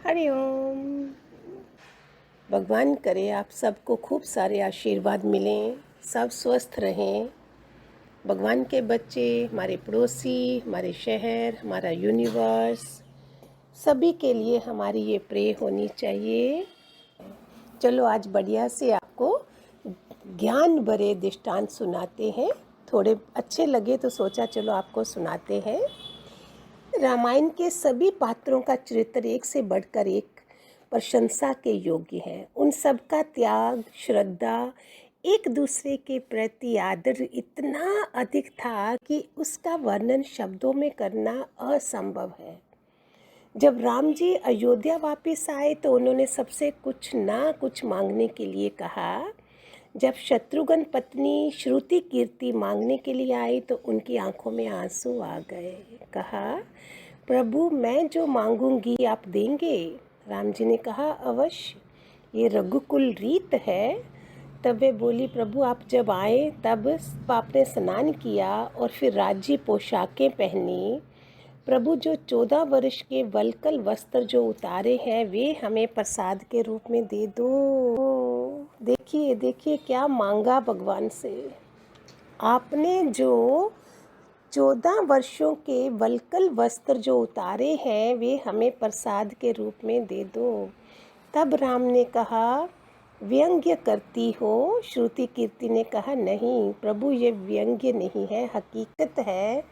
हरि ओम। भगवान करे आप सबको खूब सारे आशीर्वाद मिलें, सब स्वस्थ रहें। भगवान के बच्चे, हमारे पड़ोसी, हमारे शहर, हमारा यूनिवर्स, सभी के लिए हमारी ये प्रे होनी चाहिए। चलो आज बढ़िया से आपको ज्ञान भरे दृष्टांत सुनाते हैं। थोड़े अच्छे लगे तो सोचा चलो आपको सुनाते हैं। रामायण के सभी पात्रों का चरित्र एक से बढ़कर एक प्रशंसा के योग्य है। उन सब का त्याग, श्रद्धा, एक दूसरे के प्रति आदर इतना अधिक था कि उसका वर्णन शब्दों में करना असंभव है। जब राम जी अयोध्या वापस आए तो उन्होंने सबसे कुछ ना कुछ मांगने के लिए कहा। जब शत्रुघ्न पत्नी श्रुति कीर्ति मांगने के लिए आई तो उनकी आंखों में आंसू आ गए। कहा, प्रभु मैं जो मांगूंगी आप देंगे? राम जी ने कहा, अवश्य, ये रघुकुल रीत है। तब वे बोली, प्रभु आप जब आए तब आपने स्नान किया और फिर राज्य पोशाकें पहनी। प्रभु जो 14 वर्ष के वल्कल वस्त्र जो उतारे हैं वे हमें प्रसाद के रूप में दे दो। देखिए देखिए क्या मांगा भगवान से। आपने जो 14 वर्षों के वल्कल वस्त्र जो उतारे हैं वे हमें प्रसाद के रूप में दे दो। तब राम ने कहा, व्यंग्य करती हो? श्रुति कीर्ति ने कहा, नहीं प्रभु ये व्यंग्य नहीं है, हकीकत है।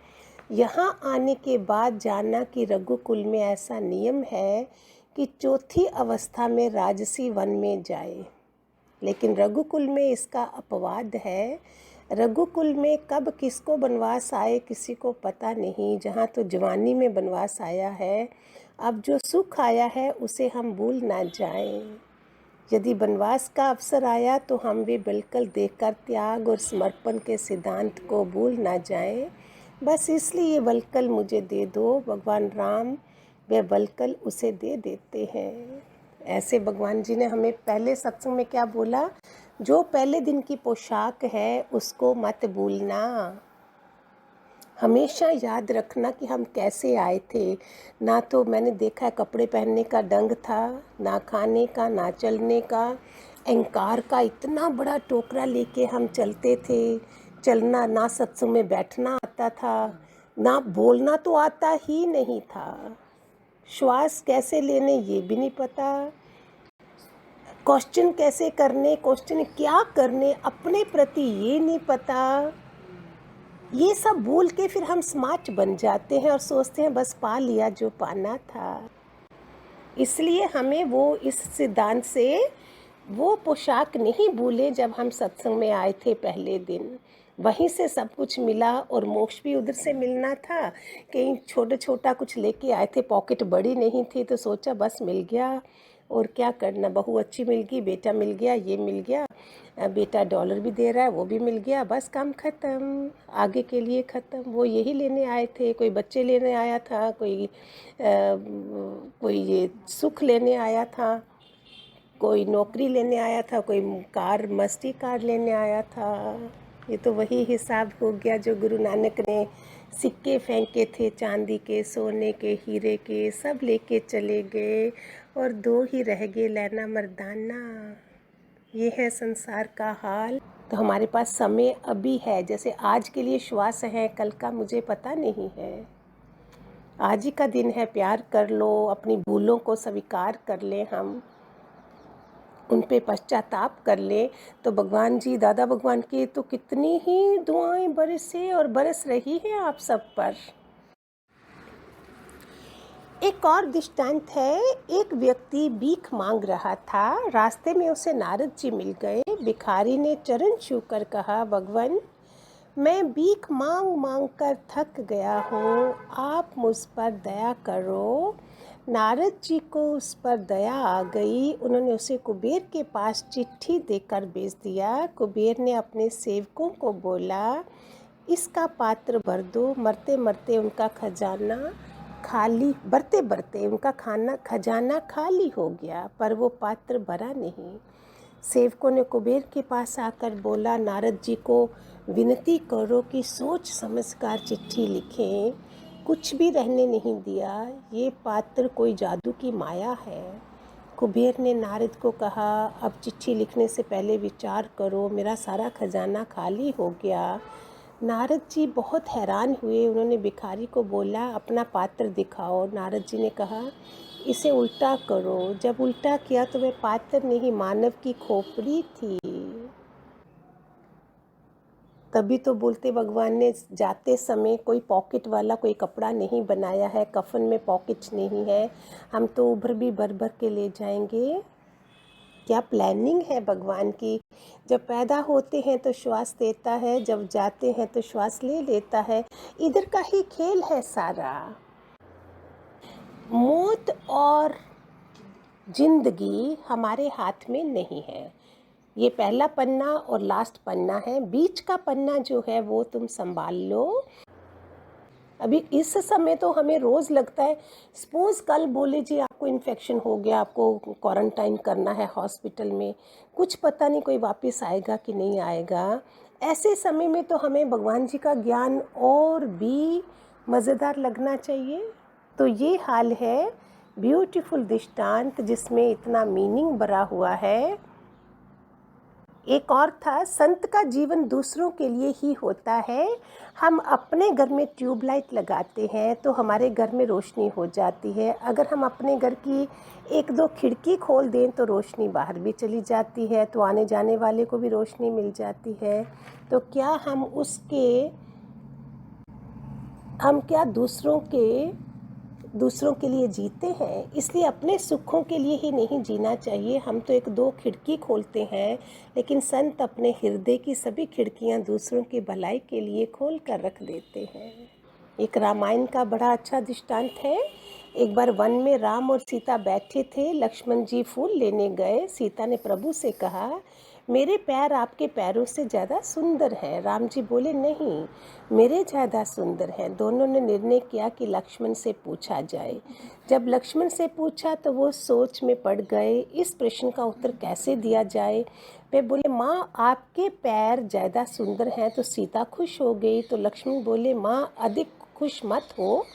यहाँ आने के बाद जाना कि रघुकुल में ऐसा नियम है कि चौथी अवस्था में राजसी वन में जाए, लेकिन रघुकुल में इसका अपवाद है। रघुकुल में कब किसको वनवास आए किसी को पता नहीं। जहाँ तो जवानी में वनवास आया है, अब जो सुख आया है उसे हम भूल ना जाएं। यदि वनवास का अवसर आया तो हम भी बिल्कुल देखकर त्याग और समर्पण के सिद्धांत को भूल ना जाएं। बस इसलिए ये वल्कल मुझे दे दो। भगवान राम वे वल्कल उसे दे देते हैं। ऐसे भगवान जी ने हमें पहले सत्संग में क्या बोला, जो पहले दिन की पोशाक है उसको मत भूलना। हमेशा याद रखना कि हम कैसे आए थे। ना तो मैंने देखा है कपड़े पहनने का ढंग था, ना खाने का, ना चलने का। अहंकार का इतना बड़ा टोकरा लेके हम चलते थे। चलना, ना सत्संग में बैठना आता था, ना बोलना तो आता ही नहीं था। श्वास कैसे लेने ये भी नहीं पता। क्वेश्चन कैसे करने, क्वेश्चन क्या करने अपने प्रति ये नहीं पता। ये सब भूल के फिर हम स्मार्ट बन जाते हैं और सोचते हैं बस पा लिया जो पाना था। इसलिए हमें वो इस सिद्धांत से वो पोशाक नहीं भूले जब हम सत्संग में आए थे पहले दिन। वहीं से सब कुछ मिला और मोक्ष भी उधर से मिलना था। कहीं छोटा छोटा कुछ लेके आए थे, पॉकेट बड़ी नहीं थी तो सोचा बस मिल गया और क्या करना। बहू अच्छी मिल गई, बेटा मिल गया, ये मिल गया, बेटा डॉलर भी दे रहा है वो भी मिल गया, बस काम ख़त्म, आगे के लिए ख़त्म। वो यही लेने आए थे। कोई बच्चे लेने आया था, कोई ये सुख लेने आया था, कोई नौकरी लेने आया था, कोई कार मस्ती कार लेने आया था। ये तो वही हिसाब हो गया जो गुरु नानक ने सिक्के फेंके थे, चांदी के, सोने के, हीरे के, सब लेके चले गए और दो ही रह गए, लैना मर्दाना। ये है संसार का हाल। तो हमारे पास समय अभी है। जैसे आज के लिए श्वास है, कल का मुझे पता नहीं है। आज ही का दिन है, प्यार कर लो, अपनी भूलों को स्वीकार कर लें, हम उन पे पश्चाताप कर लें तो भगवान जी, दादा भगवान की तो कितनी ही दुआएं बरसे और बरस रही हैं आप सब पर। एक और दृष्टांत है। एक व्यक्ति भीख मांग रहा था। रास्ते में उसे नारद जी मिल गए। भिखारी ने चरण छूकर कहा, भगवान मैं भीख मांग मांग कर थक गया हूँ, आप मुझ पर दया करो। नारद जी को उस पर दया आ गई। उन्होंने उसे कुबेर के पास चिट्ठी देकर भेज दिया। कुबेर ने अपने सेवकों को बोला, इसका पात्र भर दो। मरते मरते उनका खजाना खाली, बरते बरते उनका खजाना खाली हो गया, पर वो पात्र भरा नहीं। सेवकों ने कुबेर के पास आकर बोला, नारद जी को विनती करो कि सोच समझकर चिट्ठी लिखें। कुछ भी रहने नहीं दिया। ये पात्र कोई जादू की माया है। कुबेर ने नारद को कहा, अब चिट्ठी लिखने से पहले विचार करो, मेरा सारा खजाना खाली हो गया। नारद जी बहुत हैरान हुए। उन्होंने भिखारी को बोला, अपना पात्र दिखाओ। नारद जी ने कहा, इसे उल्टा करो। जब उल्टा किया तो वह पात्र नहीं, मानव की खोपड़ी थी। तभी तो बोलते भगवान ने जाते समय कोई पॉकेट वाला कोई कपड़ा नहीं बनाया है, कफन में पॉकेट्स नहीं है, हम तो उभर भी भर भर के ले जाएंगे। क्या प्लानिंग है भगवान की। जब पैदा होते हैं तो श्वास देता है, जब जाते हैं तो श्वास ले लेता है। इधर का ही खेल है सारा। मौत और जिंदगी हमारे हाथ में नहीं है। ये पहला पन्ना और लास्ट पन्ना है। बीच का पन्ना जो है वो तुम संभाल लो। अभी इस समय तो हमें रोज़ लगता है, सपोज कल बोले जी आपको इन्फेक्शन हो गया, आपको क्वारंटाइन करना है हॉस्पिटल में, कुछ पता नहीं कोई वापस आएगा कि नहीं आएगा। ऐसे समय में तो हमें भगवान जी का ज्ञान और भी मज़ेदार लगना चाहिए। तो ये हाल है ब्यूटीफुल दृष्टांत जिसमें इतना मीनिंग भरा हुआ है। एक और था, संत का जीवन दूसरों के लिए ही होता है। हम अपने घर में ट्यूबलाइट लगाते हैं तो हमारे घर में रोशनी हो जाती है। अगर हम अपने घर की एक दो खिड़की खोल दें तो रोशनी बाहर भी चली जाती है, तो आने जाने वाले को भी रोशनी मिल जाती है। तो क्या हम क्या दूसरों के लिए जीते हैं? इसलिए अपने सुखों के लिए ही नहीं जीना चाहिए। हम तो एक दो खिड़की खोलते हैं, लेकिन संत अपने हृदय की सभी खिड़कियां दूसरों की भलाई के लिए खोल कर रख देते हैं। एक रामायण का बड़ा अच्छा दृष्टांत है। एक बार वन में राम और सीता बैठे थे। लक्ष्मण जी फूल लेने गए। सीता ने प्रभु से कहा, मेरे पैर आपके पैरों से ज़्यादा सुंदर हैं। राम जी बोले, नहीं, मेरे ज़्यादा सुंदर हैं। दोनों ने निर्णय किया कि लक्ष्मण से पूछा जाए। जब लक्ष्मण से पूछा तो वो सोच में पड़ गए, इस प्रश्न का उत्तर कैसे दिया जाए। वे बोले, माँ आपके पैर ज़्यादा सुंदर हैं। तो सीता खुश हो गई। तो लक्ष्मण बोले, माँ अधिक खुश मत हो,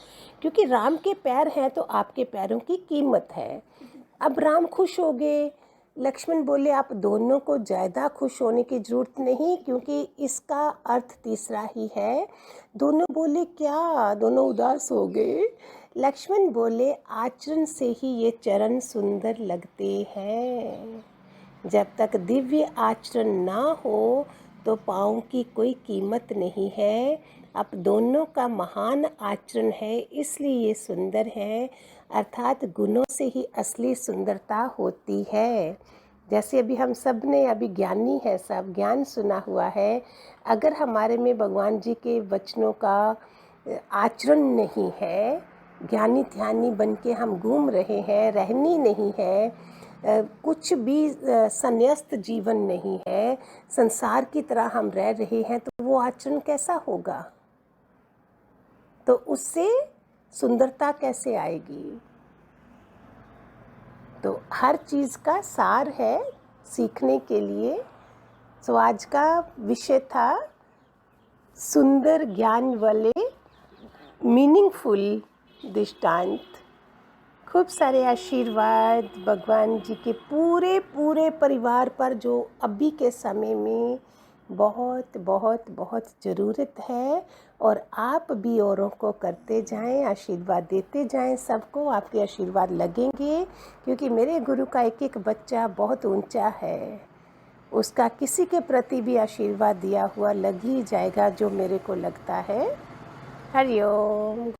क्योंकि राम के पैर हैं तो आपके पैरों की कीमत है। अब राम खुश हो गए। लक्ष्मण बोले, आप दोनों को ज़्यादा खुश होने की ज़रूरत नहीं, क्योंकि इसका अर्थ तीसरा ही है। दोनों बोले, क्या? दोनों उदास हो गए। लक्ष्मण बोले, आचरण से ही ये चरण सुंदर लगते हैं। जब तक दिव्य आचरण ना हो तो पाँव की कोई कीमत नहीं है। अब दोनों का महान आचरण है, इसलिए ये सुंदर है। अर्थात गुणों से ही असली सुंदरता होती है। जैसे अभी हम सब ने अभी ज्ञानी है, सब ज्ञान सुना हुआ है। अगर हमारे में भगवान जी के वचनों का आचरण नहीं है, ज्ञानी ध्यानी बन के हम घूम रहे हैं, रहनी नहीं है, कुछ भी संन्यस्त जीवन नहीं है, संसार की तरह हम रह रहे हैं, तो वो आचरण कैसा होगा? तो उससे सुंदरता कैसे आएगी? तो हर चीज़ का सार है सीखने के लिए। तो आज का विषय था सुंदर ज्ञान वाले मीनिंगफुल दृष्टांत। खूब सारे आशीर्वाद भगवान जी के पूरे पूरे परिवार पर, जो अभी के समय में बहुत बहुत बहुत ज़रूरत है। और आप भी औरों को करते जाएं, आशीर्वाद देते जाएं सबको। आपके आशीर्वाद लगेंगे, क्योंकि मेरे गुरु का एक एक बच्चा बहुत ऊंचा है। उसका किसी के प्रति भी आशीर्वाद दिया हुआ लग ही जाएगा, जो मेरे को लगता है। हरिओम।